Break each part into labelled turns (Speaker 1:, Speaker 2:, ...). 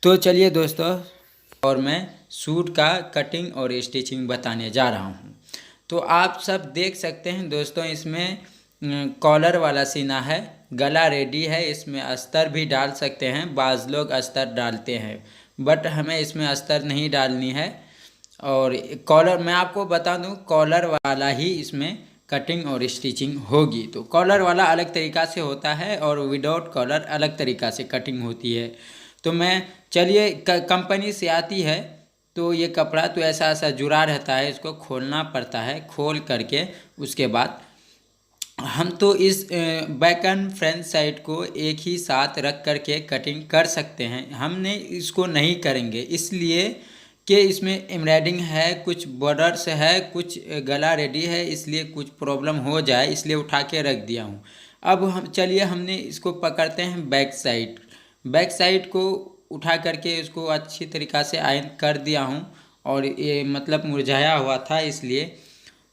Speaker 1: तो चलिए दोस्तों, और मैं सूट का कटिंग और स्टिचिंग बताने जा रहा हूँ। तो आप सब देख सकते हैं दोस्तों, इसमें कॉलर वाला सीना है, गला रेडी है, इसमें अस्तर भी डाल सकते हैं। बाज़ लोग अस्तर डालते हैं, बट हमें इसमें अस्तर नहीं डालनी है। और कॉलर मैं आपको बता दूं, कॉलर वाला ही इसमें कटिंग और स्टिचिंग होगी। तो कॉलर वाला अलग तरीक़ा से होता है और विदाउट कॉलर अलग तरीक़ा से कटिंग होती है। तो मैं चलिए, कंपनी से आती है तो ये कपड़ा तो ऐसा ऐसा जुड़ा रहता है, इसको खोलना पड़ता है। खोल करके उसके बाद हम तो इस बैक एंड फ्रंट साइड को एक ही साथ रख करके कटिंग कर सकते हैं। हमने इसको नहीं करेंगे इसलिए कि इसमें एम्ब्रॉयडिंग है, कुछ बॉर्डर्स है, कुछ गला रेडी है, इसलिए कुछ प्रॉब्लम हो जाए इसलिए उठा के रख दिया हूँ। अब हम चलिए, हमने इसको पकड़ते हैं बैक साइड को उठा करके इसको अच्छी तरीक़ा से आयरन कर दिया हूँ। और ये मतलब मुरझाया हुआ था इसलिए।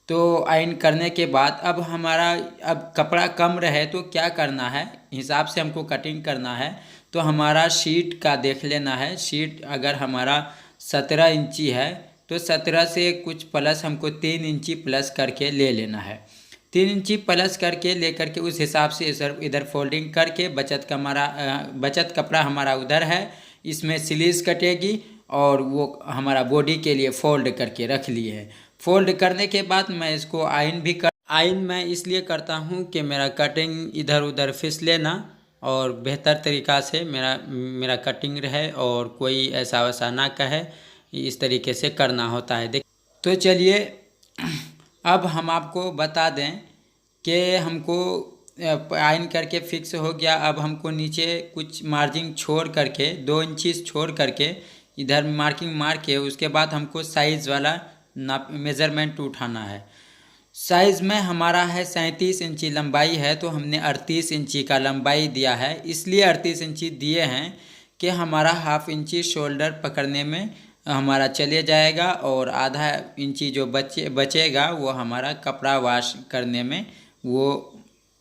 Speaker 1: तो आयरन करने के बाद अब कपड़ा कम रहे तो क्या करना है, हिसाब से हमको कटिंग करना है। तो हमारा शीट का देख लेना है। शीट अगर हमारा 17 इंची है तो 17 से कुछ प्लस हमको 3 इंची प्लस करके ले लेना है। 3 इंची प्लस करके ले करके उस हिसाब से इधर फोल्डिंग करके बचत कपड़ा हमारा उधर है, इसमें स्लीव्स कटेगी और वो हमारा बॉडी के लिए फोल्ड करके रख लिए है। फोल्ड करने के बाद मैं इसको आयरन मैं इसलिए करता हूँ कि मेरा कटिंग इधर उधर फिसले ना और बेहतर तरीक़ा से मेरा कटिंग रहे और कोई ऐसा वैसा ना कहे, इस तरीके से करना होता है। तो चलिए, अब हम आपको बता दें कि हमको आयरन करके फिक्स हो गया। अब हमको नीचे कुछ मार्जिन छोड़ करके 2 इंची छोड़ करके इधर मार्किंग मार के उसके बाद हमको साइज़ वाला मेज़रमेंट उठाना है। साइज़ में हमारा है 37 इंची लंबाई है, तो हमने 38 इंची का लंबाई दिया है। इसलिए 38 इंची दिए हैं कि हमारा हाफ इंची शोल्डर पकड़ने में हमारा चले जाएगा और आधा इंची जो बचेगा वो हमारा कपड़ा वॉश करने में वो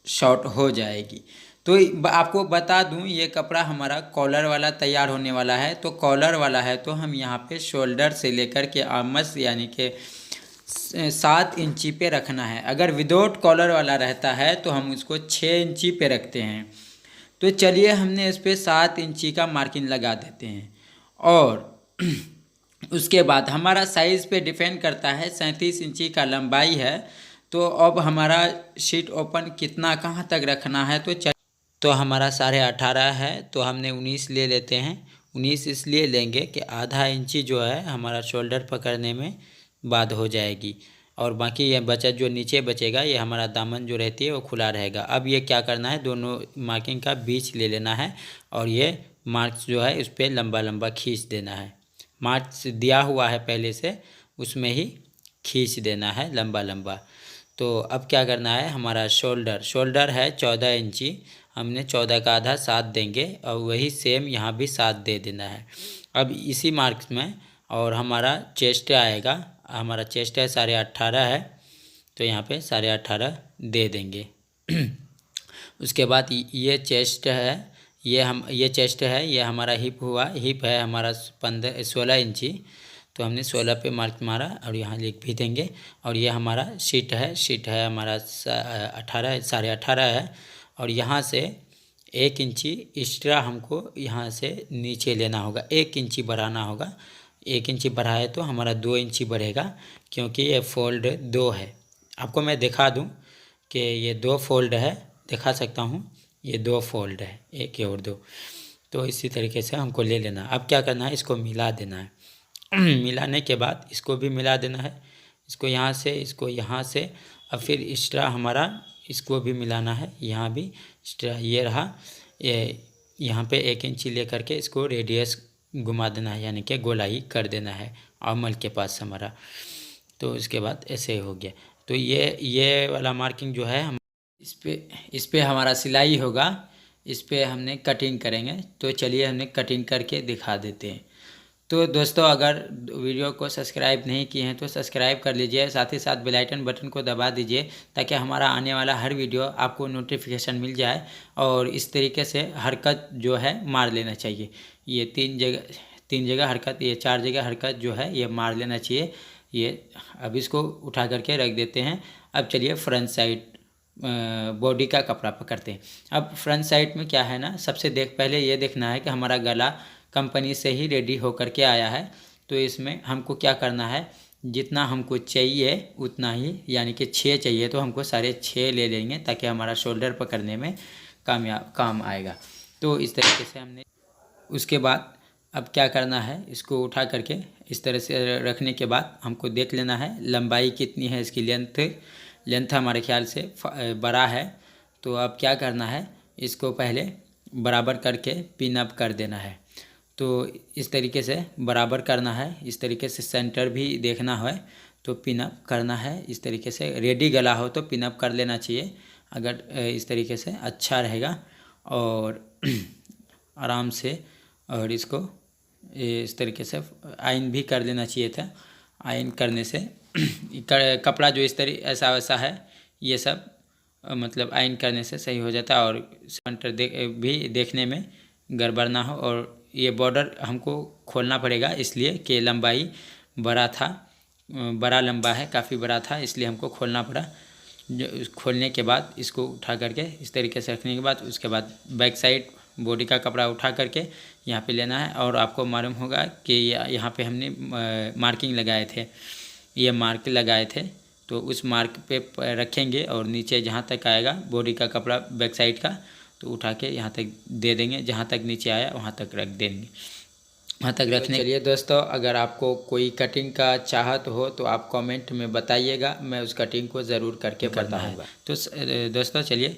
Speaker 1: शॉर्ट हो जाएगी। तो आपको बता दूं, ये कपड़ा हमारा कॉलर वाला तैयार होने वाला है। तो कॉलर वाला है तो हम यहाँ पे शोल्डर से लेकर के आर्मस यानी कि 7 इंची पे रखना है। अगर विदाउट कॉलर वाला रहता है तो हम इसको 6 इंची पे रखते हैं। तो चलिए, हमने इस पर 7 इंची का मार्किंग लगा देते हैं। और उसके बाद हमारा साइज़ पे डिपेंड करता है। 37 इंची का लंबाई है, तो अब हमारा शीट ओपन कितना कहाँ तक रखना है। तो हमारा 18.5 है तो हमने 19 ले लेते हैं। 19 इसलिए लेंगे कि आधा इंची जो है हमारा शोल्डर पकड़ने में बाद हो जाएगी और बाकी ये बचत जो नीचे बचेगा ये हमारा दामन जो रहती है वो खुला रहेगा। अब ये क्या करना है, दोनों मार्किंग का बीच ले लेना है और ये मार्क्स जो है उस पर लंबा लंबा खींच देना है। मार्क्स दिया हुआ है पहले से, उसमें ही खींच देना है लंबा लंबा। तो अब क्या करना है, हमारा शोल्डर है 14 इंची, हमने 14 का आधा 7 देंगे और वही सेम यहाँ भी 7 दे देना है। अब इसी मार्क्स में और हमारा चेस्ट आएगा, हमारा चेस्ट है 18.5 है तो यहाँ पे 18.5 दे देंगे। उसके बाद ये चेस्ट है, ये चेस्ट है, ये हमारा हिप है हमारा 16 इंची, तो हमने 16 पे मार्क मारा और यहाँ लिख भी देंगे। और ये हमारा शीट है हमारा 18.5 है और यहाँ से 1 इंची एक्स्ट्रा हमको यहाँ से नीचे लेना होगा, 1 इंची बढ़ाना होगा। 1 इंची बढ़ाए तो हमारा 2 इंची बढ़ेगा, क्योंकि ये फोल्ड 2 है। आपको मैं दिखा दूँ कि ये 2 फोल्ड है, दिखा सकता हूँ, ये 2 फोल्ड है, 1 और 2। तो इसी तरीके से हमको ले लेना। अब क्या करना है, इसको मिला देना है। मिलाने के बाद इसको भी मिला देना है, इसको यहाँ से, इसको यहाँ से, और फिर एक्स्ट्रा हमारा इसको भी मिलाना है, यहाँ भी एक्स्ट्रा ये रहा। ये यहाँ पे 1 इंची ले करके इसको रेडियस घुमा देना है, यानी कि गोलाई कर देना है आर्मल के पास हमारा। तो इसके बाद ऐसे हो गया। तो ये वाला मार्किंग जो है हम इस पे हमारा सिलाई होगा, इस पे हमने कटिंग करेंगे। तो चलिए, हमने कटिंग करके दिखा देते हैं। तो दोस्तों, अगर वीडियो को सब्सक्राइब नहीं किए हैं तो सब्सक्राइब कर लीजिए, साथ ही साथ बेल आइकन बटन को दबा दीजिए ताकि हमारा आने वाला हर वीडियो आपको नोटिफिकेशन मिल जाए। और इस तरीके से हरकत जो है मार लेना चाहिए, ये तीन जगह हरकत, ये 4 जगह हरकत जो है ये मार लेना चाहिए। ये अब इसको उठा करके रख देते हैं। अब चलिए फ्रंट साइड बॉडी का कपड़ा पकड़ते हैं। अब फ्रंट साइड में क्या है ना, सबसे पहले ये देखना है कि हमारा गला कंपनी से ही रेडी होकर के आया है। तो इसमें हमको क्या करना है, जितना हमको चाहिए उतना ही, यानी कि 6 चाहिए तो हमको सारे 6 ले लेंगे ताकि हमारा शोल्डर पकड़ने में काम आएगा। तो इस तरीके से हमने, उसके बाद अब क्या करना है, इसको उठा करके इस तरह से रखने के बाद हमको देख लेना है लंबाई कितनी है इसकी। लेंथ हमारे ख्याल से बड़ा है। तो अब क्या करना है, इसको पहले बराबर करके पिन अप कर देना है। तो इस तरीके से बराबर करना है, इस तरीके से सेंटर भी देखना है तो पिन अप करना है। इस तरीके से रेडी गला हो तो पिन अप कर लेना चाहिए, अगर इस तरीके से अच्छा रहेगा। और आराम से, और इसको इस तरीके से आयन भी कर लेना चाहिए था। आयन करने से कपड़ा जो इस तरीके ऐसा वैसा है ये सब मतलब आयन करने से सही हो जाता है, और सेंटर भी देखने में गड़बड़ ना हो। और ये बॉर्डर हमको खोलना पड़ेगा इसलिए कि लंबाई बड़ा लंबा है, काफ़ी बड़ा था, इसलिए हमको खोलना पड़ा। जो खोलने के बाद इसको उठा करके इस तरीके से रखने के बाद, उसके बाद बैक साइड बॉडी का कपड़ा उठा करके यहाँ पे लेना है। और आपको मालूम होगा कि यहाँ पे हमने मार्किंग लगाए थे, ये मार्क लगाए थे, तो उस मार्क पे रखेंगे और नीचे जहाँ तक आएगा बॉडी का कपड़ा बैक साइड का, तो उठा के यहाँ तक दे देंगे, जहाँ तक नीचे आया वहाँ तक रख देंगे, वहाँ तक रखने। चलिए दोस्तों, अगर आपको कोई कटिंग का चाहत हो तो आप कमेंट में बताइएगा, मैं उस कटिंग को ज़रूर करके बताऊँगा। तो दोस्तों चलिए,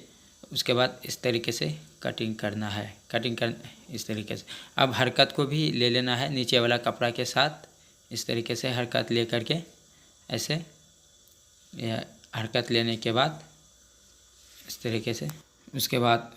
Speaker 1: उसके बाद इस तरीके से कटिंग करना है, इस तरीके से। अब हरकत को भी ले लेना है नीचे वाला कपड़ा के साथ, इस तरीके से हरकत ले करके ऐसे, हरकत लेने के बाद इस तरीके से, उसके बाद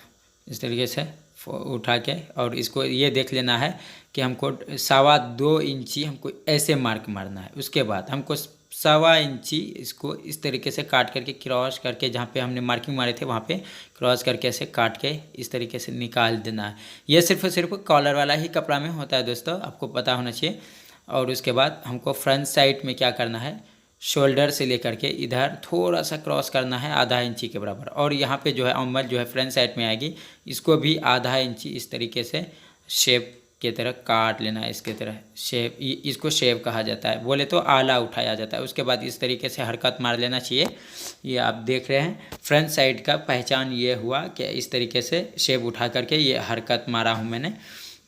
Speaker 1: इस तरीके से उठा के, और इसको ये देख लेना है कि हमको 2.25 इंची हमको ऐसे मार्क मारना है। उसके बाद हमको 1.25 इंची इसको इस तरीके से काट करके, क्रॉस करके, जहाँ पे हमने मार्किंग मारे थे वहाँ पे क्रॉस करके ऐसे काट के इस तरीके से निकाल देना है। ये सिर्फ कॉलर वाला ही कपड़ा में होता है दोस्तों, आपको पता होना चाहिए। और उसके बाद हमको फ्रंट साइड में क्या करना है, शोल्डर से लेकर के इधर थोड़ा सा क्रॉस करना है 0.5 इंची के बराबर। और यहाँ पे जो है अम्मल जो है फ्रंट साइड में आएगी, इसको भी 0.5 इंची इस तरीके से शेप के तरह काट लेना है, इसके तरह शेप, इसको शेप कहा जाता है, बोले तो आला उठाया जाता है। उसके बाद इस तरीके से हरकत मार लेना चाहिए। ये आप देख रहे हैं फ्रंट साइड का पहचान ये हुआ कि इस तरीके से शेप उठा करके ये हरकत मारा हूँ मैंने,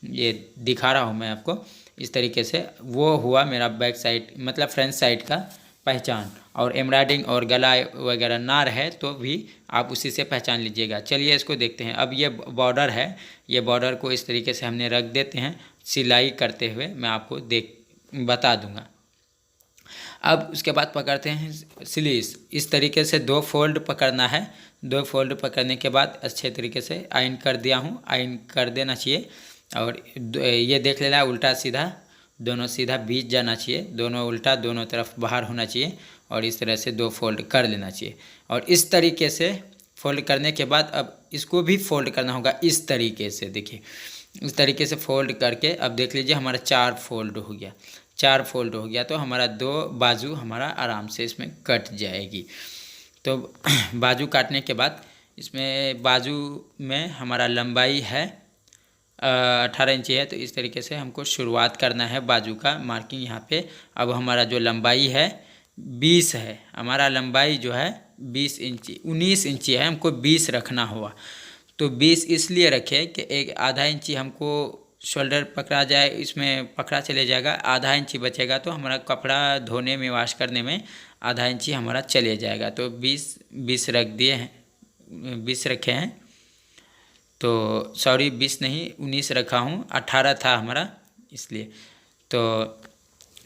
Speaker 1: ये दिखा रहा हूँ मैं आपको। इस तरीके से वो हुआ मेरा बैक साइड, मतलब फ्रंट साइड का पहचान। और एम्ब्रॉयडिंग और गला वगैरह ना रहे तो भी आप उसी से पहचान लीजिएगा। चलिए इसको देखते हैं। अब ये बॉर्डर है, ये बॉर्डर को इस तरीके से हमने रख देते हैं, सिलाई करते हुए मैं आपको बता दूंगा। अब उसके बाद पकड़ते हैं स्लीव्स। इस तरीके से 2 फोल्ड पकड़ना है। 2 फोल्ड पकड़ने के बाद अच्छे तरीके से आयन कर दिया हूँ, आयन कर देना चाहिए। और ये देख लेना उल्टा सीधा, दोनों सीधा बीच जाना चाहिए, दोनों उल्टा, दोनों तरफ बाहर होना चाहिए। और इस तरह से 2 फोल्ड कर लेना चाहिए। और इस तरीके से फोल्ड करने के बाद अब इसको भी फोल्ड करना होगा इस तरीके से। देखिए इस तरीके से फोल्ड करके अब देख लीजिए हमारा 4 फोल्ड हो गया। 4 फोल्ड हो गया तो हमारा 2 बाजू हमारा आराम से इसमें कट जाएगी। तो बाजू काटने के बाद इसमें बाजू में हमारा लंबाई है 18 इंची है। तो इस तरीके से हमको शुरुआत करना है बाजू का मार्किंग यहाँ पे। अब हमारा जो लंबाई है 20 है, हमारा लंबाई जो है 19 इंची है, हमको 20 रखना हुआ। तो 20 इसलिए रखे कि 1/2 इंची हमको शोल्डर पकड़ा जाए, इसमें पकड़ा चले जाएगा, 0.5 इंची बचेगा तो हमारा कपड़ा धोने में, वॉश करने में 0.5 इंची हमारा चले जाएगा। तो 20 रख दिए हैं, 20 रखे हैं। तो सॉरी 20 नहीं 19 रखा हूँ, 18 था हमारा इसलिए, तो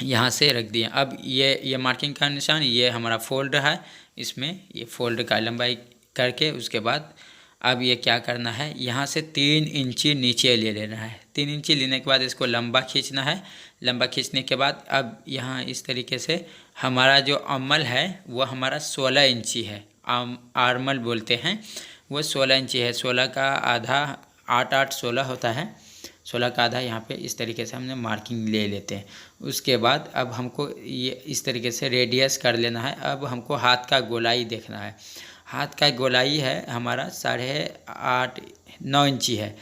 Speaker 1: यहाँ से रख दिए। अब ये मार्किंग का निशान, ये हमारा फोल्ड है, इसमें ये फोल्ड का लंबाई करके उसके बाद अब ये क्या करना है, यहाँ से 3 इंची नीचे ले लेना है। 3 इंची लेने के बाद इसको लंबा खींचना है। लंबा खींचने के बाद अब यहाँ इस तरीके से हमारा जो अम्मल है वो हमारा 16 इंची है, आर्मल बोलते हैं, वो 16 इंची है। 16 का आधा 8 8 16 होता है। 16 का आधा यहाँ पे इस तरीके से हमने मार्किंग ले लेते हैं। उसके बाद अब हमको ये इस तरीके से रेडियस कर लेना है। अब हमको हाथ का गोलाई देखना है। हाथ का गोलाई है हमारा 8.5-9 इंची है।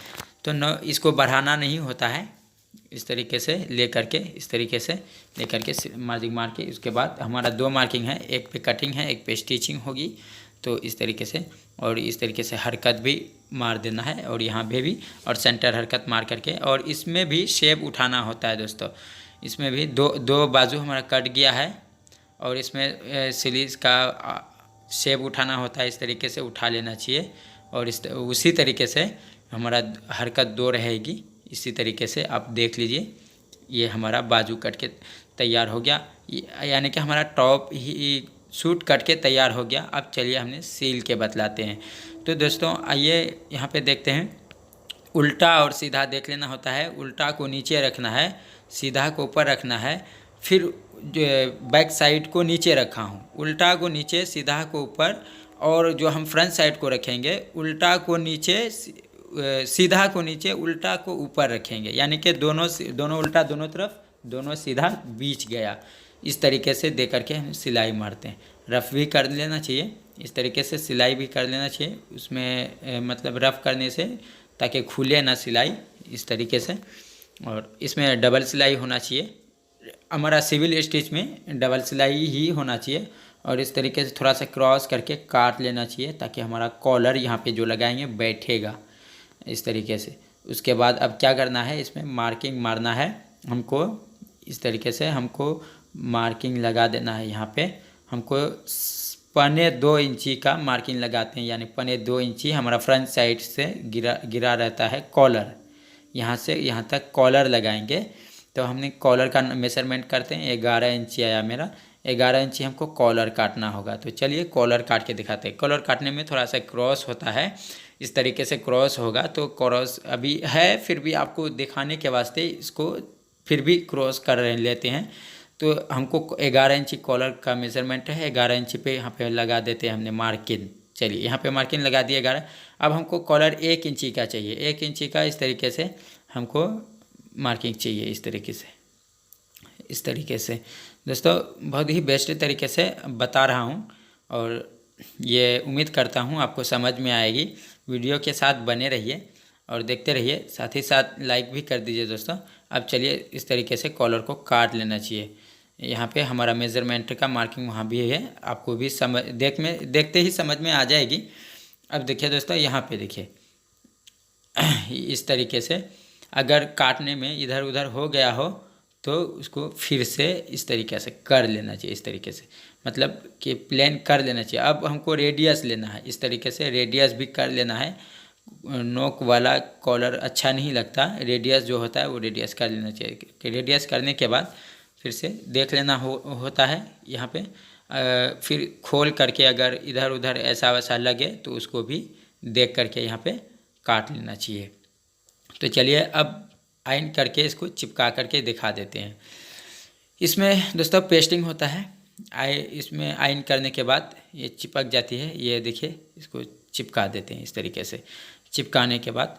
Speaker 1: तो 9 इसको बढ़ाना नहीं होता है। इस तरीके से ले करके इस तरीके से ले करके मार्जिंग मार के उसके बाद हमारा 2 मार्किंग है, एक पे कटिंग है, एक पे स्टिचिंग होगी। तो इस तरीके से और इस तरीके से हरकत भी मार देना है और यहाँ पे भी और सेंटर हरकत मार करके और इसमें भी शेप उठाना होता है दोस्तों। इसमें भी दो बाजू हमारा कट गया है और इसमें स्लीव्स का शेप उठाना होता है। इस तरीके से उठा लेना चाहिए और उसी तरीके से हमारा हरकत 2 रहेगी। इसी तरीके से आप देख लीजिए, ये हमारा बाजू कट के तैयार हो गया, यानी कि हमारा टॉप ही सूट कट के तैयार हो गया। अब चलिए हमने सील के बतलाते हैं। तो दोस्तों आइए यहाँ पे देखते हैं। उल्टा और सीधा देख लेना होता है। उल्टा को नीचे रखना है, सीधा को ऊपर रखना है। फिर बैक साइड को नीचे रखा हूँ, उल्टा को नीचे, सीधा को ऊपर, और जो हम फ्रंट साइड को रखेंगे उल्टा को नीचे, सीधा को नीचे, उल्टा को ऊपर रखेंगे, यानी कि दोनों उल्टा दोनों तरफ, दोनों सीधा बीच गया। इस तरीके से दे करके हम सिलाई मारते हैं। रफ़ भी कर लेना चाहिए, इस तरीके से सिलाई भी कर लेना चाहिए। उसमें मतलब रफ़ करने से ताकि खुले ना सिलाई, इस तरीके से। और इसमें डबल सिलाई होना चाहिए। हमारा सिविल स्टिच में डबल सिलाई ही होना चाहिए। और इस तरीके से थोड़ा सा क्रॉस करके काट लेना चाहिए ताकि हमारा कॉलर यहाँ पे जो लगाएंगे बैठेगा इस तरीके से। उसके बाद अब क्या करना है, इसमें मार्किंग मारना है हमको। इस तरीके से हमको मार्किंग लगा देना है। यहाँ पे हमको 2.25 इंची का मार्किंग लगाते हैं, यानी 2.25 इंची हमारा फ्रंट साइड से गिरा रहता है कॉलर। यहाँ से यहाँ तक कॉलर लगाएंगे। तो हमने कॉलर का मेजरमेंट करते हैं। 11 इंची आया मेरा, 11 इंची हमको कॉलर काटना होगा। तो चलिए कॉलर काट के दिखाते हैं। कॉलर काटने में थोड़ा सा क्रॉस होता है, इस तरीके से क्रॉस होगा। तो क्रॉस अभी है, फिर भी आपको दिखाने के वास्ते इसको फिर भी क्रॉस कर लेते हैं। तो हमको 11 इंची कॉलर का मेजरमेंट है, 11 इंची पे यहाँ पे लगा देते हैं हमने मार्किंग। चलिए यहाँ पे मार्किंग लगा दिए 11। अब हमको कॉलर 1 इंची का चाहिए, 1 इंची का इस तरीके से हमको मार्किंग चाहिए। इस तरीके से दोस्तों बहुत ही बेस्ट तरीके से बता रहा हूँ और ये उम्मीद करता हूँ आपको समझ में आएगी। वीडियो के साथ बने रहिए और देखते रहिए, साथ ही साथ लाइक भी कर दीजिए दोस्तों। अब चलिए इस तरीके से कॉलर को काट लेना चाहिए। यहाँ पे हमारा मेज़रमेंट का मार्किंग वहाँ भी है, आपको भी देखते ही समझ में आ जाएगी। अब देखिए दोस्तों, यहाँ पे देखिए इस तरीके से अगर काटने में इधर उधर हो गया हो तो उसको फिर से इस तरीके से कर लेना चाहिए। इस तरीके से मतलब कि प्लेन कर लेना चाहिए। अब हमको रेडियस लेना है, इस तरीके से रेडियस भी कर लेना है। नोक वाला कॉलर अच्छा नहीं लगता, रेडियस जो होता है वो रेडियस कर लेना चाहिए। कि रेडियस करने के बाद फिर से देख लेना होता है यहाँ पे। फिर खोल करके अगर इधर उधर ऐसा वैसा लगे तो उसको भी देख करके यहाँ पे काट लेना चाहिए। तो चलिए अब आयन करके इसको चिपका करके दिखा देते हैं। इसमें दोस्तों पेस्टिंग होता है। इसमें आयन करने के बाद ये चिपक जाती है। ये देखिए, इसको चिपका देते हैं। इस तरीके से चिपकाने के बाद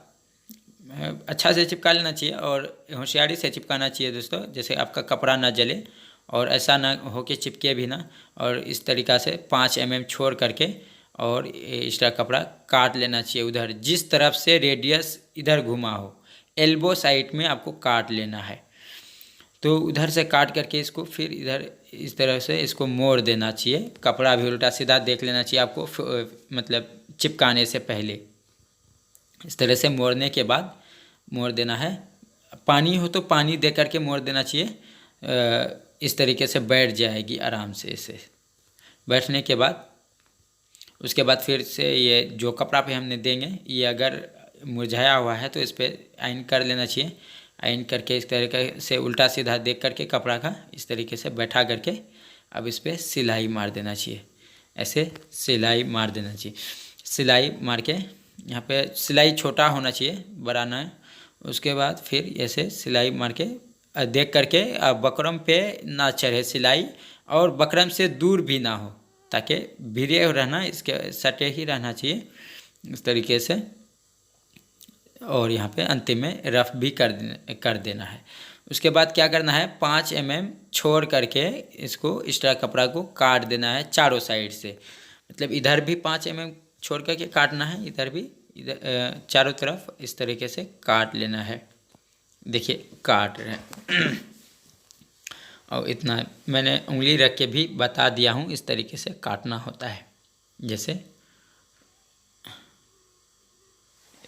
Speaker 1: अच्छा से चिपका लेना चाहिए और होशियारी से चिपकाना चाहिए दोस्तों, जैसे आपका कपड़ा ना जले और ऐसा ना हो कि चिपके भी ना। और इस तरीक़ा से 5 mm छोड़ करके और एक्स्ट्रा कपड़ा काट लेना चाहिए। उधर जिस तरफ से रेडियस इधर घुमा हो, एल्बो साइड में आपको काट लेना है। तो उधर से काट करके इसको फिर इधर इस तरह से इसको मोड़ देना चाहिए। कपड़ा भी उल्टा सीधा देख लेना चाहिए आपको, मतलब चिपकाने से पहले। इस तरह से मोड़ने के बाद मोड़ देना है। पानी हो तो पानी दे करके मोड़ देना चाहिए। इस तरीके से बैठ जाएगी आराम से। इसे बैठने के बाद उसके बाद फिर से ये जो कपड़ा पे हमने देंगे, ये अगर मुरझाया हुआ है तो इस पर आयन कर लेना चाहिए। आयन करके इस तरीके से उल्टा सीधा देख करके कपड़ा का इस तरीके से बैठा करके अब इस पर सिलाई मार देना चाहिए। ऐसे सिलाई मार देना चाहिए। सिलाई मार के यहाँ पे सिलाई छोटा होना चाहिए, बड़ा ना। उसके बाद फिर ऐसे सिलाई मार के देख करके बकरम पे ना चढ़े सिलाई और बकरम से दूर भी ना हो, ताकि भिड़े रहना, इसके सटे ही रहना चाहिए। इस तरीके से और यहाँ पे अंतिम में रफ भी कर देना है। उसके बाद क्या करना है, 5 mm छोड़ करके इसको एक्स्ट्रा कपड़ा को काट देना है चारों साइड से। मतलब इधर भी 5 mm छोड़ करके काटना है, इधर भी, इधर चारों तरफ इस तरीके से काट लेना है। देखिए काट रहे हैं और इतना मैंने उंगली रख के भी बता दिया हूँ, इस तरीके से काटना होता है। जैसे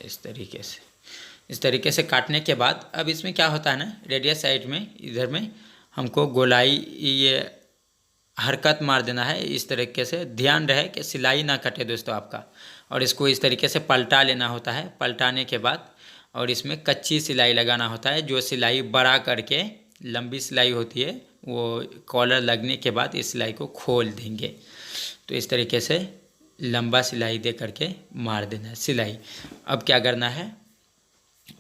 Speaker 1: इस तरीके से काटने के बाद अब इसमें क्या होता है ना, रेडियस साइड में इधर में हमको गोलाई ये हरकत मार देना है इस तरीके से। ध्यान रहे कि सिलाई ना कटे दोस्तों आपका, और इसको इस तरीके से पलटा लेना होता है। पलटाने के बाद और इसमें कच्ची सिलाई लगाना होता है। जो सिलाई बड़ा करके लंबी सिलाई होती है वो कॉलर लगने के बाद इस सिलाई को खोल देंगे। तो इस तरीके से लंबा सिलाई दे करके मार देना है सिलाई। अब क्या करना है,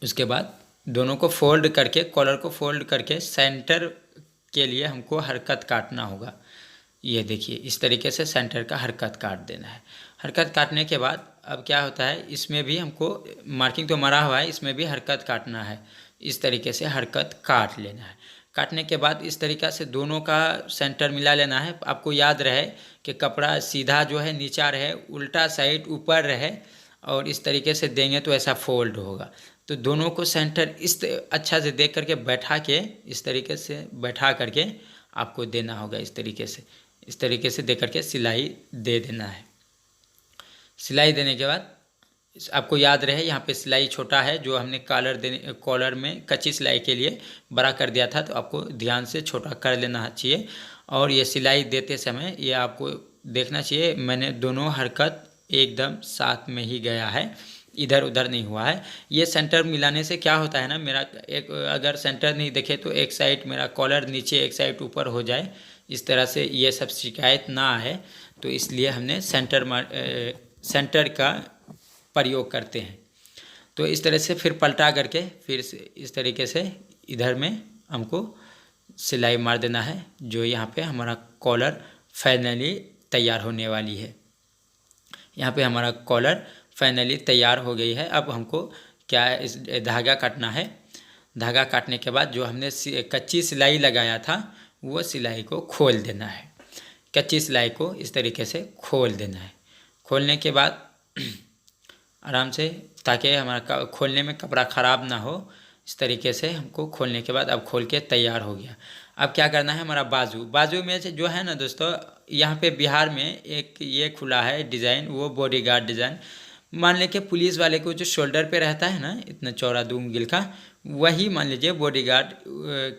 Speaker 1: उसके बाद दोनों को फोल्ड करके, कॉलर को फोल्ड करके सेंटर के लिए हमको हरकत काटना होगा। ये देखिए इस तरीके से सेंटर का हरकत काट देना है। हरकत काटने के बाद अब क्या होता है, इसमें भी हमको मार्किंग तो मरा हुआ है, इसमें भी हरकत काटना है। इस तरीके से हरकत काट लेना है। काटने के बाद इस तरीक़ा से दोनों का सेंटर मिला लेना है। आपको याद रहे कि कपड़ा सीधा जो है नीचा रहे, उल्टा साइड ऊपर रहे, और इस तरीके से देंगे तो ऐसा फोल्ड होगा। तो दोनों को सेंटर अच्छा से देख करके बैठा के, इस तरीके से बैठा करके आपको देना होगा। इस तरीके से दे करके सिलाई दे देना है। सिलाई देने के बाद आपको याद रहे यहाँ पे सिलाई छोटा है, जो हमने कॉलर में कच्ची सिलाई के लिए बड़ा कर दिया था, तो आपको ध्यान से छोटा कर लेना चाहिए। और ये सिलाई देते समय ये आपको देखना चाहिए मैंने दोनों हरकत एकदम साथ में ही गया है, इधर उधर नहीं हुआ है। ये सेंटर मिलाने से क्या होता है ना, मेरा एक अगर सेंटर नहीं देखे तो एक साइड मेरा कॉलर नीचे एक साइड ऊपर हो जाए, इस तरह से ये सब शिकायत ना आए, तो इसलिए हमने सेंटर का प्रयोग करते हैं। तो इस तरह से फिर पलटा करके फिर इस तरीके से इधर में हमको सिलाई मार देना है, जो यहाँ पे हमारा कॉलर फाइनली तैयार होने वाली है। यहाँ पे हमारा कॉलर फाइनली तैयार हो गई है। अब हमको क्या है, इस धागा काटना है। धागा काटने के बाद जो हमने कच्ची सिलाई लगाया था वो सिलाई को खोल देना है। कच्ची सिलाई को इस तरीके से खोल देना है। खोलने के बाद आराम से, ताकि हमारा खोलने में कपड़ा ख़राब ना हो, इस तरीके से हमको खोलने के बाद अब खोल के तैयार हो गया। अब क्या करना है, हमारा बाजू में से जो है ना दोस्तों, यहाँ पे बिहार में एक ये खुला है डिज़ाइन, वो बॉडीगार्ड डिज़ाइन। मान लीजिए पुलिस वाले को जो शोल्डर पे रहता है ना, इतना चौड़ा 2 उंगल का, वही मान लीजिए बॉडीगार्ड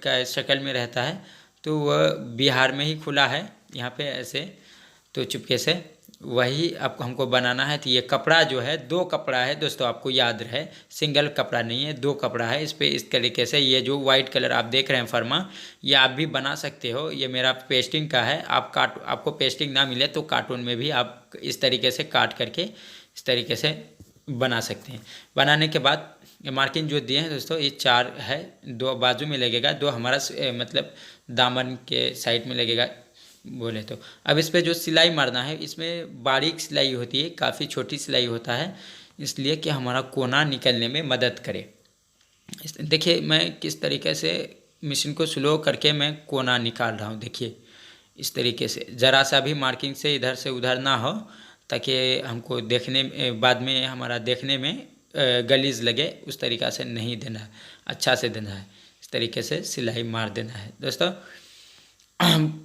Speaker 1: का शक्ल में रहता है। तो वह बिहार में ही खुला है यहाँ पे ऐसे, तो चुपके से वही आपको हमको बनाना है। तो ये कपड़ा जो है 2 कपड़ा है दोस्तों, आपको याद रहे, सिंगल कपड़ा नहीं है, 2 कपड़ा है। इस पे इस तरीके से ये जो वाइट कलर आप देख रहे हैं फर्मा, ये आप भी बना सकते हो। ये मेरा पेस्टिंग का है। आपको पेस्टिंग ना मिले तो कार्टून में भी आप इस तरीके से काट करके इस तरीके से बना सकते हैं। बनाने के बाद ये मार्किंग जो दिए हैं दोस्तों, ये 4 है, 2 बाजू में लगेगा, 2 हमारा मतलब दामन के साइड में लगेगा बोले तो। अब इस पे जो सिलाई मारना है, इसमें बारीक सिलाई होती है, काफ़ी छोटी सिलाई होता है, इसलिए कि हमारा कोना निकलने में मदद करे। देखिए मैं किस तरीके से मशीन को स्लो करके मैं कोना निकाल रहा हूँ। देखिए इस तरीके से ज़रा सा भी मार्किंग से इधर से उधर ना हो, ताकि हमको देखने बाद में हमारा देखने में गलीज लगे, उस तरीक़ा से नहीं देना है, अच्छा से देना है। इस तरीके से सिलाई मार देना है दोस्तों।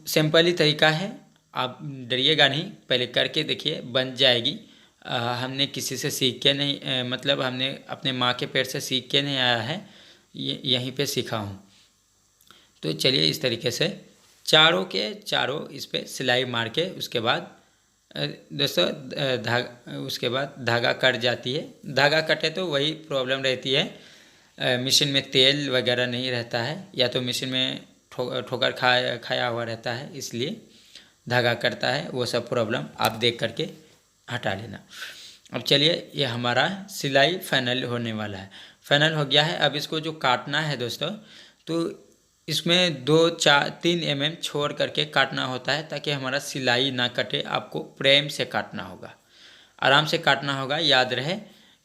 Speaker 1: सिंपल ही तरीका है, आप डरिएगा नहीं, पहले करके देखिए, बन जाएगी। हमने किसी से सीख के नहीं, मतलब हमने अपने माँ के पेट से सीख के नहीं आया है, यहीं पे सीखा हूँ। तो चलिए इस तरीके से चारों के चारों इस पे सिलाई मार के उसके बाद दोस्तों उसके बाद धागा कट जाती है। धागा कटे तो वही प्रॉब्लम रहती है, मशीन में तेल वगैरह नहीं रहता है, या तो मशीन में ठोकर खाया हुआ रहता है, इसलिए धागा कटता है। वो सब प्रॉब्लम आप देख करके हटा लेना। अब चलिए ये हमारा सिलाई फाइनल होने वाला है, फाइनल हो गया है। अब इसको जो काटना है दोस्तों, तो इसमें 2-3 mm छोड़ करके काटना होता है, ताकि हमारा सिलाई ना कटे। आपको प्रेम से काटना होगा, आराम से काटना होगा। याद रहे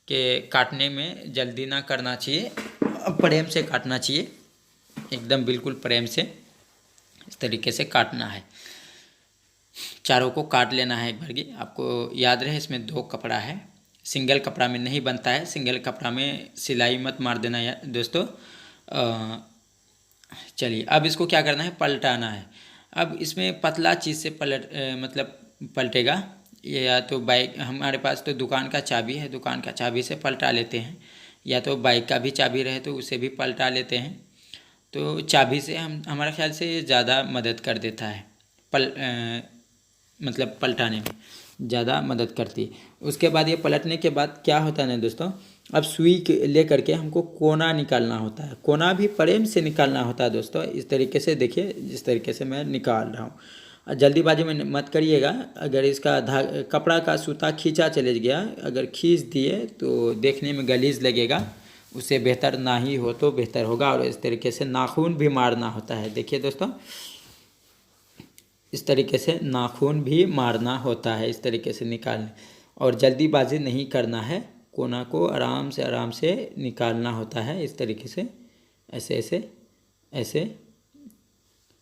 Speaker 1: कि काटने में जल्दी ना करना चाहिए, प्रेम से काटना चाहिए, एकदम बिल्कुल प्रेम से इस तरीके से काटना है। चारों को काट लेना है एक बार की। आपको याद रहे इसमें 2 कपड़ा है, सिंगल कपड़ा में नहीं बनता है। सिंगल कपड़ा में सिलाई मत मार देना यार दोस्तों। चलिए अब इसको क्या करना है, पलटाना है। अब इसमें पतला चीज़ से मतलब पलटेगा। ये या तो बाइक, हमारे पास तो दुकान का चाबी है, दुकान का चाबी से पलटा लेते हैं, या तो बाइक का भी चाबी रहे तो उसे भी पलटा लेते हैं। तो चाबी से हमारा ख्याल से ये ज़्यादा मदद कर देता है, मतलब पलटाने में ज़्यादा मदद करती है। उसके बाद ये पलटने के बाद क्या होता है ना दोस्तों, अब सुई ले करके हमको कोना निकालना होता है। कोना भी प्रेम से निकालना होता है दोस्तों। इस तरीके से देखिए, जिस तरीके से मैं निकाल रहा हूँ। जल्दीबाजी में मत करिएगा। अगर इसका कपड़ा का सूता खींचा चले गया, अगर खींच दिए तो देखने में गलीज लगेगा, उससे बेहतर ना ही हो तो बेहतर होगा। और इस तरीके से नाखून भी मारना होता है। देखिए दोस्तों, इस तरीके से नाखून भी मारना होता है, इस तरीके से निकालने। और जल्दीबाजी नहीं करना है, कोना को आराम से निकालना होता है। इस तरीके से ऐसे ऐसे ऐसे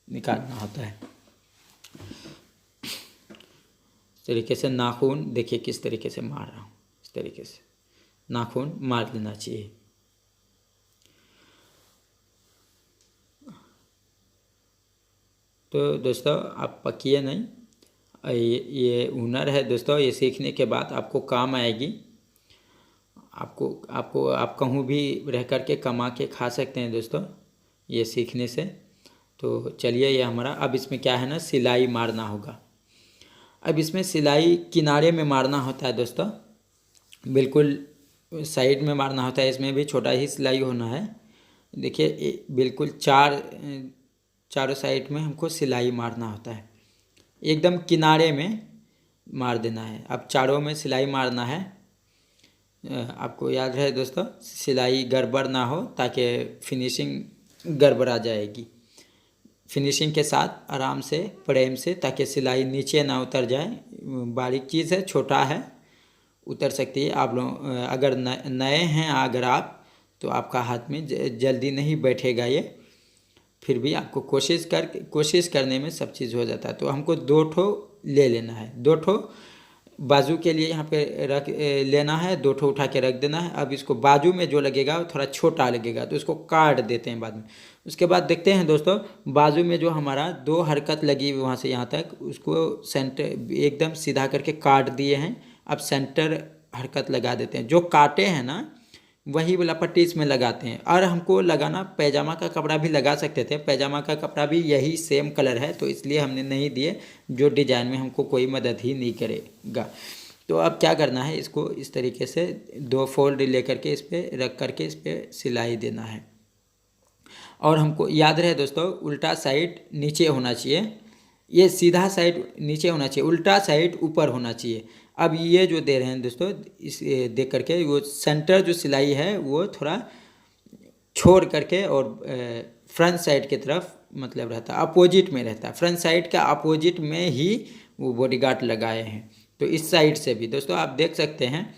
Speaker 1: निकालना होता है। इस तरीके से नाखून देखिए किस तरीके से मार रहा हूँ, इस तरीके से नाखून मार लेना चाहिए। तो दोस्तों आप पकिए नहीं, ये हुनर है दोस्तों, ये सीखने के बाद आपको काम आएगी। आप कहूँ भी रह कर के कमा के खा सकते हैं दोस्तों, ये सीखने से। तो चलिए, ये हमारा अब इसमें क्या है ना, सिलाई मारना होगा। अब इसमें सिलाई किनारे में मारना होता है दोस्तों, बिल्कुल साइड में मारना होता है। इसमें भी छोटा ही सिलाई होना है। देखिए बिल्कुल चारों साइड में हमको सिलाई मारना होता है, एकदम किनारे में मार देना है। अब चारों में सिलाई मारना है। आपको याद रहे दोस्तों, सिलाई गड़बड़ ना हो, ताकि फिनिशिंग गड़बड़ा जाएगी। फिनिशिंग के साथ आराम से प्रेम से, ताकि सिलाई नीचे ना उतर जाए। बारीक चीज़ है, छोटा है, उतर सकती है। आप लोग अगर नए हैं अगर आप, तो आपका हाथ में जल्दी नहीं बैठेगा ये। फिर भी आपको कोशिश करने में सब चीज़ हो जाता है। तो हमको 2 ठो ले लेना है, 2 ठो बाजू के लिए यहाँ पे रख लेना है, 2 ठो उठा के रख देना है। अब इसको बाजू में जो लगेगा वो थोड़ा छोटा लगेगा, तो इसको काट देते हैं बाद में। उसके बाद देखते हैं दोस्तों, बाजू में जो हमारा 2 हरकत लगी वहाँ से यहाँ तक, उसको सेंटर एकदम सीधा करके काट दिए हैं। अब सेंटर हरकत लगा देते हैं। जो काटे हैं ना, वही वाला पट्टी इसमें लगाते हैं। और हमको लगाना, पैजामा का कपड़ा भी लगा सकते थे, पैजामा का कपड़ा भी यही सेम कलर है, तो इसलिए हमने नहीं दिए, जो डिजाइन में हमको कोई मदद ही नहीं करेगा। तो अब क्या करना है, इसको इस तरीके से 2 फोल्ड ले करके इस पर रख करके इस पर सिलाई देना है। और हमको याद रहे दोस्तों, उल्टा साइड नीचे होना चाहिए, ये सीधा साइड नीचे होना चाहिए, उल्टा साइड ऊपर होना चाहिए। अब ये जो दे रहे हैं दोस्तों, इस देख करके वो सेंटर जो सिलाई है वो थोड़ा छोड़ करके और फ्रंट साइड की तरफ मतलब रहता है, अपोजिट में रहता है। फ्रंट साइड का अपोजिट में ही वो बॉडीगार्ड लगाए हैं। तो इस साइड से भी दोस्तों आप देख सकते हैं,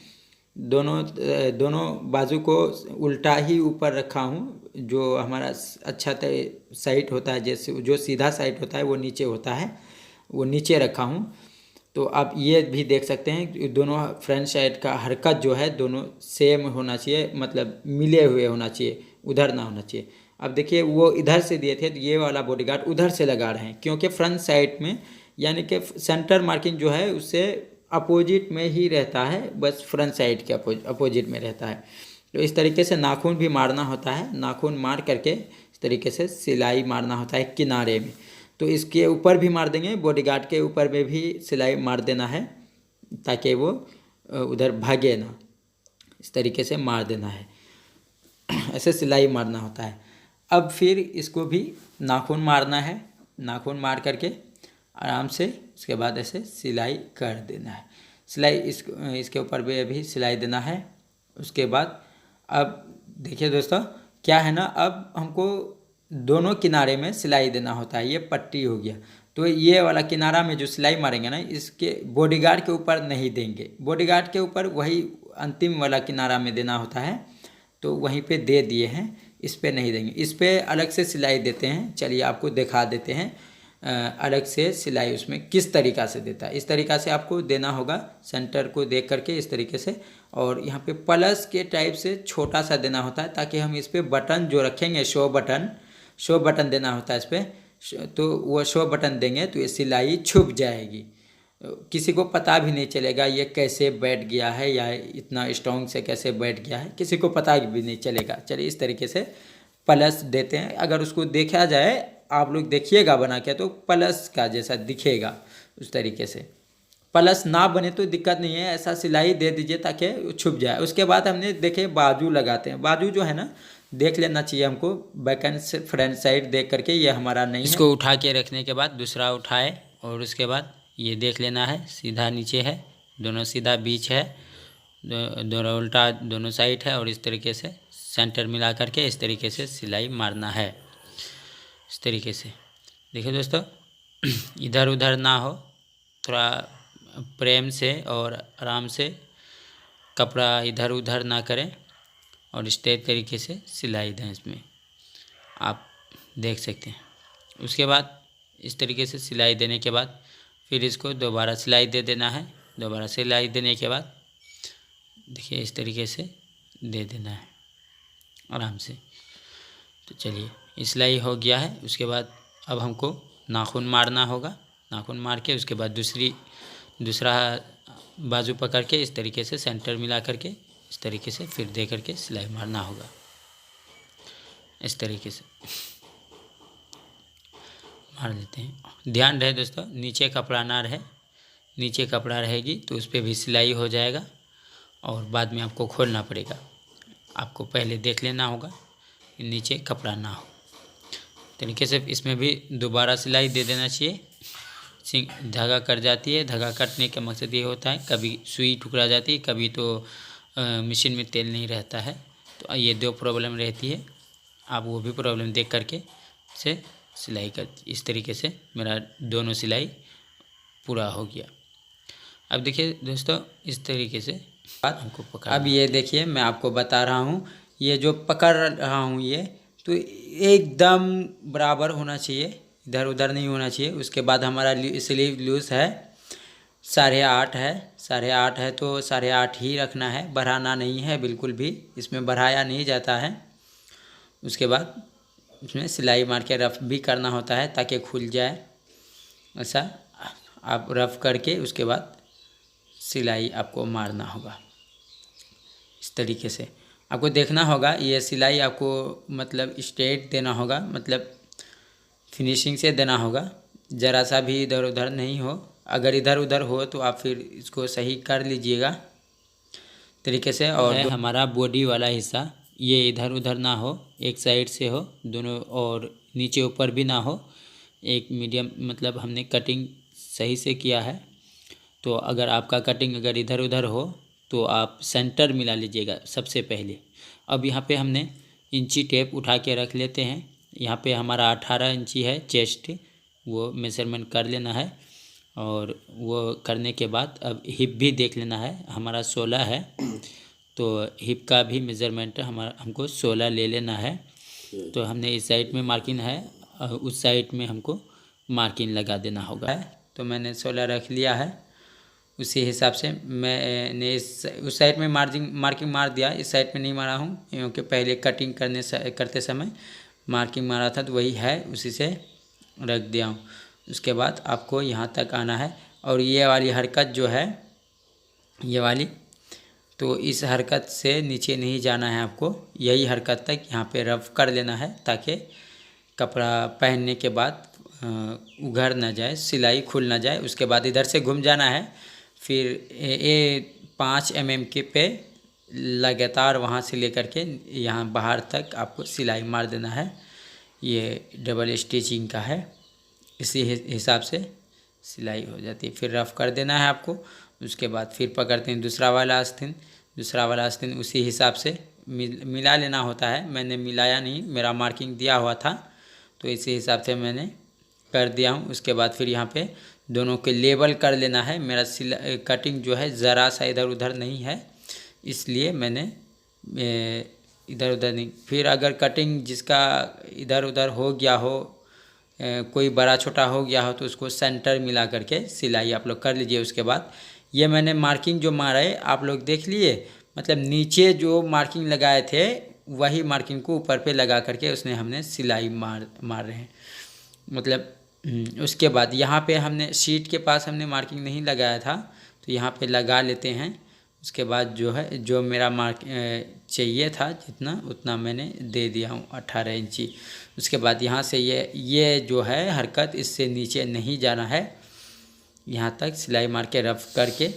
Speaker 1: दोनों बाजू को उल्टा ही ऊपर रखा हूँ। जो हमारा अच्छा साइड होता है, जैसे जो सीधा साइड होता है वो नीचे होता है, वो नीचे रखा हूँ। तो आप ये भी देख सकते हैं, दोनों फ्रंट साइड का हरकत जो है दोनों सेम होना चाहिए, मतलब मिले हुए होना चाहिए, उधर ना होना चाहिए। अब देखिए, वो इधर से दिए थे तो ये वाला बॉडीगार्ड उधर से लगा रहे हैं, क्योंकि फ्रंट साइड में यानी कि सेंटर मार्किंग जो है उससे अपोजिट में ही रहता है, बस फ्रंट साइड के अपोजिट में रहता है। तो इस तरीके से नाखून भी मारना होता है। नाखून मार करके इस तरीके से सिलाई मारना होता है किनारे में। तो इसके ऊपर भी मार देंगे, बॉडीगार्ड के ऊपर में भी सिलाई मार देना है, ताकि वो उधर भागे ना। इस तरीके से मार देना है, ऐसे सिलाई मारना होता है। अब फिर इसको भी नाखून मारना है, नाखून मार करके आराम से इसके बाद ऐसे सिलाई कर देना है। सिलाई इसके ऊपर भी अभी सिलाई देना है। उसके बाद अब देखिए दोस्तों, क्या है ना, अब हमको दोनों किनारे में सिलाई देना होता है। ये पट्टी हो गया, तो ये वाला किनारा में जो सिलाई मारेंगे ना, इसके बॉडीगार्ड के ऊपर नहीं देंगे। बॉडीगार्ड के ऊपर वही अंतिम वाला किनारा में देना होता है, तो वहीं पे दे दिए हैं, इस पे नहीं देंगे। इस पे अलग से सिलाई देते हैं, चलिए आपको दिखा देते हैं अलग से सिलाई उसमें किस तरीक़ा से देता है। इस तरीक़ा से आपको देना होगा, सेंटर को देख करके इस तरीके से, और यहाँ पे प्लस के टाइप से छोटा सा देना होता है, ताकि हम इस पर बटन जो रखेंगे शो बटन देना होता है इस पर, तो वो शो बटन देंगे तो ये सिलाई छुप जाएगी, किसी को पता भी नहीं चलेगा ये कैसे बैठ गया है या इतना स्ट्रॉन्ग से कैसे बैठ गया है, किसी को पता भी नहीं चलेगा। चलिए इस तरीके से प्लस देते हैं, अगर उसको देखा जाए, आप लोग देखिएगा बना के तो प्लस का जैसा दिखेगा उस तरीके से। प्लस ना बने तो दिक्कत नहीं है, ऐसा सिलाई दे दीजिए ताकि छुप जाए। उसके बाद हमने देखे बाजू लगाते हैं, बाजू जो है ना देख लेना चाहिए हमको, बैक एंड फ्रंट साइड देख करके ये हमारा नहीं है। इसको उठा के रखने के बाद दूसरा उठाए और उसके बाद ये देख लेना है सीधा नीचे है, दोनों सीधा बीच है, दोनों उल्टा दोनों साइड है, और इस तरीके से सेंटर मिला करके इस तरीके से सिलाई मारना है। इस तरीके से देखिए दोस्तों, इधर उधर ना हो, थोड़ा प्रेम से और आराम से कपड़ा इधर उधर ना करें और इस तरीके से सिलाई दें। इसमें आप देख सकते हैं। उसके बाद इस तरीके से सिलाई देने के बाद फिर इसको दोबारा सिलाई दे देना है। दोबारा सिलाई देने के बाद देखिए इस तरीके से दे देना है आराम से। तो चलिए सिलाई हो गया है। उसके बाद अब हमको नाखून मारना होगा, नाखून मार के उसके बाद दूसरा बाजू पकड़ के इस तरीके से सेंटर मिला करके इस तरीके से फिर दे करके सिलाई मारना होगा। इस तरीके से मार देते हैं। ध्यान रहे दोस्तों, नीचे कपड़ा ना रहे, नीचे कपड़ा रहेगी तो उस पर भी सिलाई हो जाएगा और बाद में आपको खोलना पड़ेगा। आपको पहले देख लेना होगा कि नीचे कपड़ा ना हो। तरीके से इसमें भी दोबारा सिलाई दे देना चाहिए। धागा कट जाती है, धागा कटने का मकसद ये होता है कभी सुई टुकरा जाती है, कभी तो मशीन में तेल नहीं रहता है, तो ये दो प्रॉब्लम रहती है। आप वो भी प्रॉब्लम देख करके से सिलाई कर। इस तरीके से मेरा दोनों सिलाई पूरा हो गया। अब देखिए दोस्तों इस तरीके से बात हमको पकड़। अब ये देखिए मैं आपको बता रहा हूँ, ये जो पकड़ रहा हूँ ये तो एकदम बराबर होना चाहिए, इधर उधर नहीं होना चाहिए। उसके बाद हमारा स्लीव लूज है 8.5 है, 8.5 है तो 8.5 ही रखना है, बढ़ाना नहीं है बिल्कुल भी, इसमें बढ़ाया नहीं जाता है। उसके बाद इसमें सिलाई मार के रफ भी करना होता है ताकि खुल जाए। ऐसा आप रफ करके उसके बाद सिलाई आपको मारना होगा। इस तरीके से आपको देखना होगा, ये सिलाई आपको मतलब स्ट्रेट देना होगा, मतलब फिनिशिंग से देना होगा, ज़रा सा भी इधर उधर नहीं हो। अगर इधर उधर हो तो आप फिर इसको सही कर लीजिएगा तरीके से। और हमारा बॉडी वाला हिस्सा ये इधर उधर ना हो, एक साइड से हो दोनों, और नीचे ऊपर भी ना हो, एक मीडियम, मतलब हमने कटिंग सही से किया है। तो अगर आपका कटिंग अगर इधर उधर हो तो आप सेंटर मिला लीजिएगा सबसे पहले। अब यहाँ पे हमने इंची टेप उठा के रख लेते हैं। यहाँ पे हमारा 18 इंची है चेस्ट, वो मेजरमेंट कर लेना है। और वो करने के बाद अब हिप भी देख लेना है, हमारा 16 है तो हिप का भी मेज़रमेंट हमको 16 ले लेना है। तो हमने इस साइड में मार्किंग है, उस साइड में हमको मार्किंग लगा देना होगा। तो मैंने 16 रख लिया है, उसी हिसाब से मैंने उस साइड में मार्किंग मार दिया, इस साइड में नहीं मारा हूँ क्योंकि पहले कटिंग करते समय मार्किंग मारा था तो वही है, उसी से रख दिया हूँ। उसके बाद आपको यहाँ तक आना है और ये वाली हरकत जो है ये वाली, तो इस हरकत से नीचे नहीं जाना है आपको, यही हरकत तक यहाँ पे रफ कर लेना है ताकि कपड़ा पहनने के बाद उघर ना जाए, सिलाई खुल ना जाए। उसके बाद इधर से घूम जाना है, फिर ये 5 mm के पे लगातार वहाँ से लेकर के यहाँ बाहर तक आपको सिलाई मार देना है। ये डबल स्टिचिंग का है, इसी हिसाब से सिलाई हो जाती है। फिर रफ कर देना है आपको। उसके बाद फिर पकड़ते हैं दूसरा वाला आस्तीन, उसी हिसाब से मिला लेना होता है। मैंने मिलाया नहीं, मेरा मार्किंग दिया हुआ था तो इसी हिसाब से मैंने कर दिया हूँ। उसके बाद फिर यहाँ पे दोनों के लेवल कर लेना है। मेरा कटिंग जो है ज़रा सा इधर उधर नहीं है, इसलिए मैंने इधर उधर नहीं। फिर अगर कटिंग जिसका इधर उधर हो गया हो, कोई बड़ा छोटा हो गया हो, तो उसको सेंटर मिला करके सिलाई आप लोग कर लीजिए। उसके बाद ये मैंने मार्किंग जो मारा है आप लोग देख लिए, मतलब नीचे जो मार्किंग लगाए थे वही मार्किंग को ऊपर पे लगा करके उसने हमने सिलाई मार रहे हैं। मतलब उसके बाद यहाँ पे हमने शीट के पास हमने मार्किंग नहीं लगाया था, तो यहाँ पे लगा लेते हैं। उसके बाद जो है जो मेरा मार्क चाहिए था जितना उतना मैंने दे दिया हूँ 18 इंची। उसके बाद यहाँ से ये जो है हरकत इससे नीचे नहीं जाना है, यहाँ तक सिलाई मार के रफ करके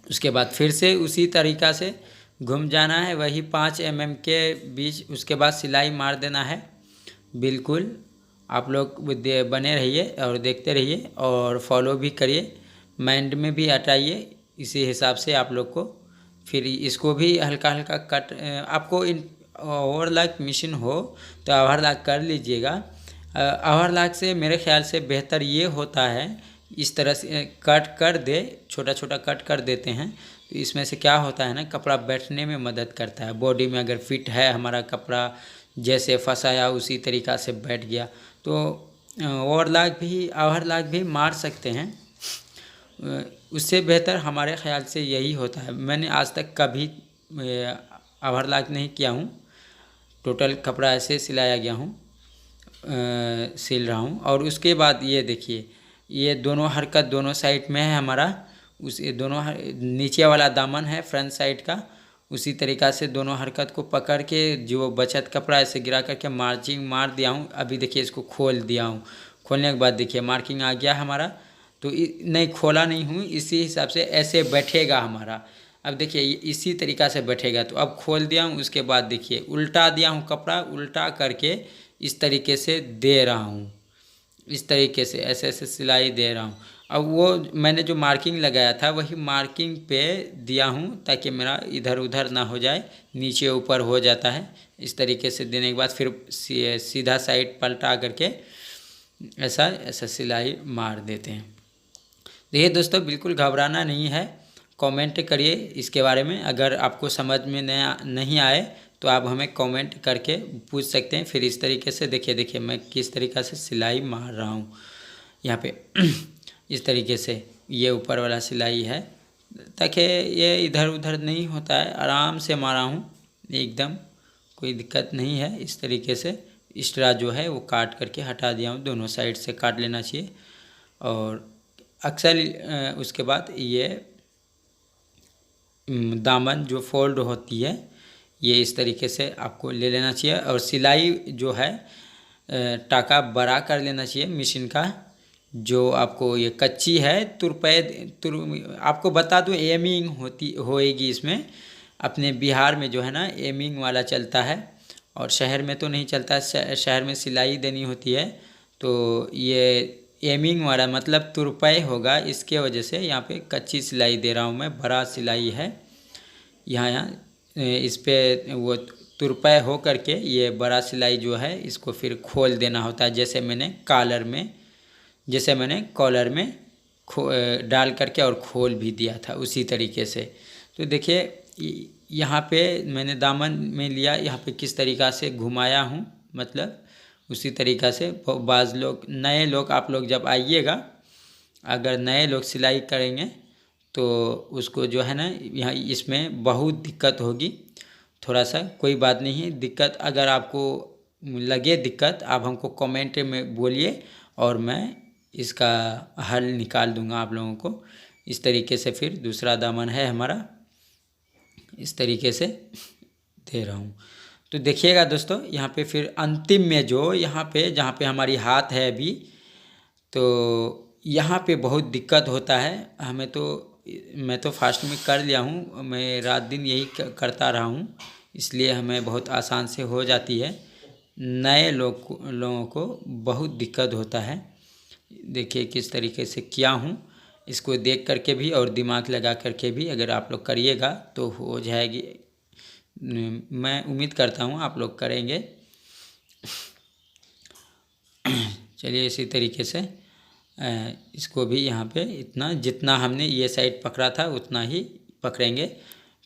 Speaker 1: उसके बाद फिर से उसी तरीक़ा से घूम जाना है, वही 5 mm के बीच। उसके बाद सिलाई मार देना है। बिल्कुल आप लोग बने रहिए और देखते रहिए और फॉलो भी करिए, माइंड में भी हटाइए। इसी हिसाब से आप लोग को फिर इसको भी हल्का हल्का कट, आपको इन ओवरलॉक मशीन हो तो ओवरलॉक कर लीजिएगा। ओवरलॉक से मेरे ख्याल से बेहतर ये होता है, इस तरह से कट कर दे, छोटा छोटा कट कर देते हैं तो इसमें से क्या होता है ना, कपड़ा बैठने में मदद करता है। बॉडी में अगर फिट है हमारा कपड़ा, जैसे फंसाया उसी तरीक़ा से बैठ गया, तो ओवरलॉक भी मार सकते हैं। उससे बेहतर हमारे ख्याल से यही होता है। मैंने आज तक कभी ओवरलॉक नहीं किया हूँ, टोटल कपड़ा ऐसे सिलाया गया हूँ, सिल रहा हूँ। और उसके बाद ये देखिए, ये दोनों हरकत दोनों साइड में है हमारा। उस दोनों नीचे वाला दामन है फ्रंट साइड का, उसी तरीक़ा से दोनों हरकत को पकड़ के जो बचत कपड़ा ऐसे गिरा करके मार्जिंग मार दिया हूँ। अभी देखिए इसको खोल दिया हूँ, खोलने के बाद देखिए मार्किंग आ गया हमारा। तो नहीं खोला नहीं हूँ, इसी हिसाब से ऐसे बैठेगा हमारा। अब देखिए इसी तरीक़ा से बैठेगा, तो अब खोल दिया हूँ। उसके बाद देखिए उल्टा दिया हूँ, कपड़ा उल्टा करके इस तरीके से दे रहा हूँ, इस तरीके से ऐसे ऐसे सिलाई दे रहा हूँ। अब वो मैंने जो मार्किंग लगाया था वही मार्किंग पे दिया हूँ ताकि मेरा इधर उधर ना हो जाए, नीचे ऊपर हो जाता है। इस तरीके से देने के बाद फिर सीधा साइड पलटा करके ऐसा ऐसा सिलाई मार देते हैं। देखिए दोस्तों, बिल्कुल घबराना नहीं है। कमेंट करिए इसके बारे में, अगर आपको समझ में नहीं आए तो आप हमें कमेंट करके पूछ सकते हैं। फिर इस तरीके से देखिए मैं किस तरीक़ा से सिलाई मार रहा हूँ यहाँ पे इस तरीके से ये ऊपर वाला सिलाई है ताकि ये इधर उधर नहीं होता है। आराम से मारा हूँ, एकदम कोई दिक्कत नहीं है। इस तरीके से एक्स्ट्रा जो है वो काट करके हटा दिया हूँ, दोनों साइड से काट लेना चाहिए। और अक्सर उसके बाद ये दामन जो फोल्ड होती है ये इस तरीके से आपको ले लेना चाहिए। और सिलाई जो है टाका बड़ा कर लेना चाहिए मशीन का। जो आपको ये कच्ची है आपको बता दूं, एमिंग होएगी इसमें। अपने बिहार में जो है ना एमिंग वाला चलता है, और शहर में तो नहीं चलता। शहर में सिलाई देनी होती है, तो ये एमिंग वाला मतलब तुरपाई होगा। इसके वजह से यहाँ पे कच्ची सिलाई दे रहा हूँ मैं, बड़ा सिलाई है यहाँ इस पे वो तुरपाई हो करके ये बड़ा सिलाई जो है इसको फिर खोल देना होता है। जैसे मैंने कॉलर में डाल करके और खोल भी दिया था उसी तरीके से। तो देखिए यहाँ पे मैंने दामन में लिया, यहाँ पे किस तरीक़ा से घुमाया हूँ, मतलब उसी तरीक़ा से। बाज़ लोग नए लोग, आप लोग जब आइएगा, अगर नए लोग सिलाई करेंगे तो उसको जो है ना यहाँ इसमें बहुत दिक्कत होगी थोड़ा सा। कोई बात नहीं है, दिक्कत अगर आपको लगे दिक्कत आप हमको कमेंट में बोलिए और मैं इसका हल निकाल दूंगा आप लोगों को। इस तरीके से फिर दूसरा दामन है हमारा, इस तरीके से दे रहा हूँ। तो देखिएगा दोस्तों, यहाँ पे फिर अंतिम में जो यहाँ पे जहाँ पे हमारी हाथ है अभी, तो यहाँ पे बहुत दिक्कत होता है हमें। तो मैं तो फास्ट में कर लिया हूँ, मैं रात दिन यही करता रहा हूँ, इसलिए हमें बहुत आसान से हो जाती है। नए लोगों को बहुत दिक्कत होता है। देखिए किस तरीके से किया हूँ, इसको देख करके भी और दिमाग लगा करके भी अगर आप लोग करिएगा तो हो जाएगी। मैं उम्मीद करता हूँ आप लोग करेंगे। चलिए इसी तरीके से इसको भी यहाँ पे इतना जितना हमने ये साइड पकड़ा था उतना ही पकड़ेंगे।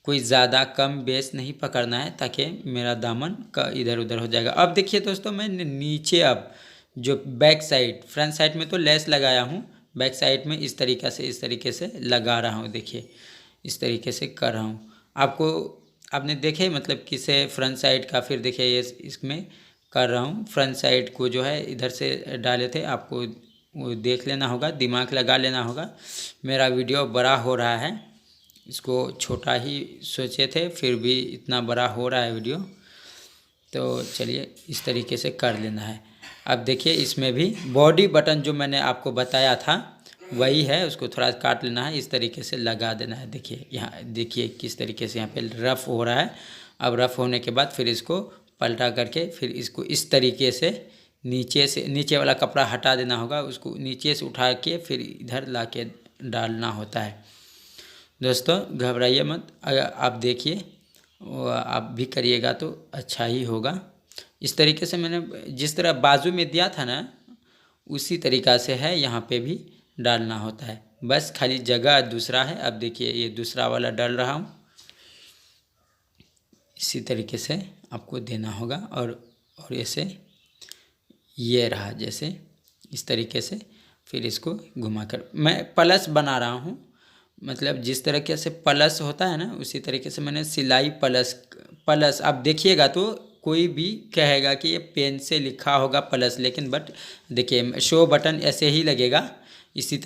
Speaker 1: कोई ज़्यादा कम बेस नहीं पकड़ना है, ताकि मेरा दामन का इधर उधर हो जाएगा। अब देखिए दोस्तों, मैंने नीचे अब जो बैक साइड, फ्रंट साइड में तो लेस लगाया हूँ, बैक साइड में इस तरीके से लगा रहा हूँ। देखिए इस तरीके से कर रहा हूँ। आपने देखे मतलब किसे फ्रंट साइड का, फिर देखिए ये इसमें कर रहा हूँ। फ्रंट साइड को जो है इधर से डाले थे, आपको वो देख लेना होगा, दिमाग लगा लेना होगा। मेरा वीडियो बड़ा हो रहा है, इसको छोटा ही सोचे थे, फिर भी इतना बड़ा हो रहा है वीडियो। तो चलिए इस तरीके से कर लेना है। अब देखिए इसमें भी बॉडी बटन जो मैंने आपको बताया था वही है, उसको थोड़ा काट लेना है, इस तरीके से लगा देना है। देखिए यहाँ देखिए किस तरीके से यहाँ पे रफ़ हो रहा है। अब रफ़ होने के बाद फिर इसको पलटा करके फिर इसको इस तरीके से नीचे वाला कपड़ा हटा देना होगा, उसको नीचे से उठा के फिर इधर ला के डालना होता है। दोस्तों घबराइए मत, अगर आप देखिए आप भी करिएगा तो अच्छा ही होगा। इस तरीके से मैंने जिस तरह बाजू में दिया था ना, उसी तरीक़ा से है यहाँ पे भी डालना होता है, बस खाली जगह दूसरा है। अब देखिए ये दूसरा वाला डाल रहा हूँ, इसी तरीके से आपको देना होगा। और ऐसे ये रहा, जैसे इस तरीके से फिर इसको घुमाकर मैं प्लस बना रहा हूँ। मतलब जिस तरीके से प्लस होता है ना, उसी तरीके से मैंने सिलाई प्लस आप देखिएगा तो कोई भी कहेगा कि ये पेन से लिखा होगा प्लस, लेकिन बट देखिए शो बटन ऐसे ही लगेगा, इसी